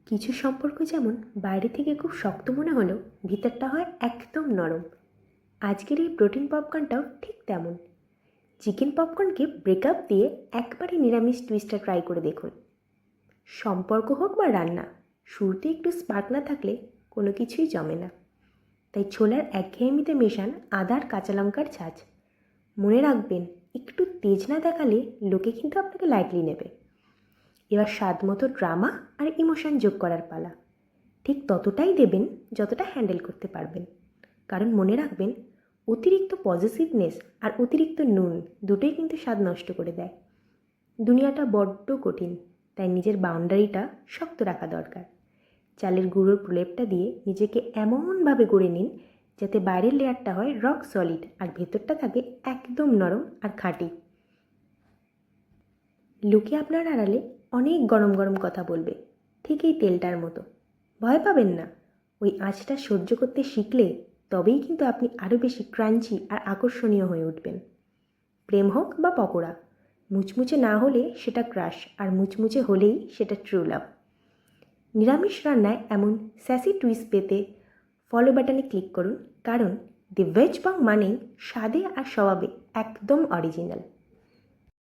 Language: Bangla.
কিছু সম্পর্ক যেমন বাইরে থেকে খুব শক্ত মনে হলেও ভিতরটা হয় একদম নরম। আজকের এই প্রোটিন পপকর্নটাও ঠিক তেমন। চিকেন পপকর্নকে ব্রেকআপ দিয়ে একবারে নিরামিষ টুইস্টটা ট্রাই করে দেখুন। সম্পর্ক হোক বা রান্না, শুরুতে একটু স্পার্ক না থাকলে কোনো কিছুই জমে না। তাই ছোলার একঘেয়েমিতে মেশান আদা আর কাঁচা লঙ্কার ঝাঁঝ। মনে রাখবেন, একটু তেজ না দেখালে লোকে কিন্তু আপনাকে লাইটলি নেবে। এবার স্বাদ মতো ড্রামা আর ইমোশন যোগ করার পালা। ঠিক ততটাই দেবেন যতটা হ্যান্ডেল করতে পারবেন। কারণ মনে রাখবেন, অতিরিক্ত পজিটিভনেস আর অতিরিক্ত নুন দুটোই কিন্তু স্বাদ নষ্ট করে দেয়। দুনিয়াটা বড্ড কঠিন, তাই নিজের বাউন্ডারিটা শক্ত রাখা দরকার। চালের গুঁড়োর প্রলেপটা দিয়ে নিজেকে এমনভাবে গড়ে নিন যাতে বাইরের লেয়ারটা হয় রক সলিড আর ভেতরটা থাকে একদম নরম আর খাঁটি। লোকে আপনার আড়ালে অনেক গরম গরম কথা বলবে, ঠিক এই তেলটার মতো। ভয় পাবেন না, ওই আঁচটা সহ্য করতে শিখলে তবেই কিন্তু আপনি আরও বেশি ক্রাঞ্চি আর আকর্ষণীয় হয়ে উঠবেন। প্রেম হোক বা পকোড়া, মুচমুচে না হলে সেটা ক্রাশ, আর মুচমুচে হলেই সেটা ট্রু লাভ। নিরামিষ রান্নায় এমন স্যাসি টুইস্ট পেতে ফলো বাটনে ক্লিক করুন, কারণ দি ভেজ বং মানেই স্বাদে আর স্বভাবে একদম অরিজিনাল।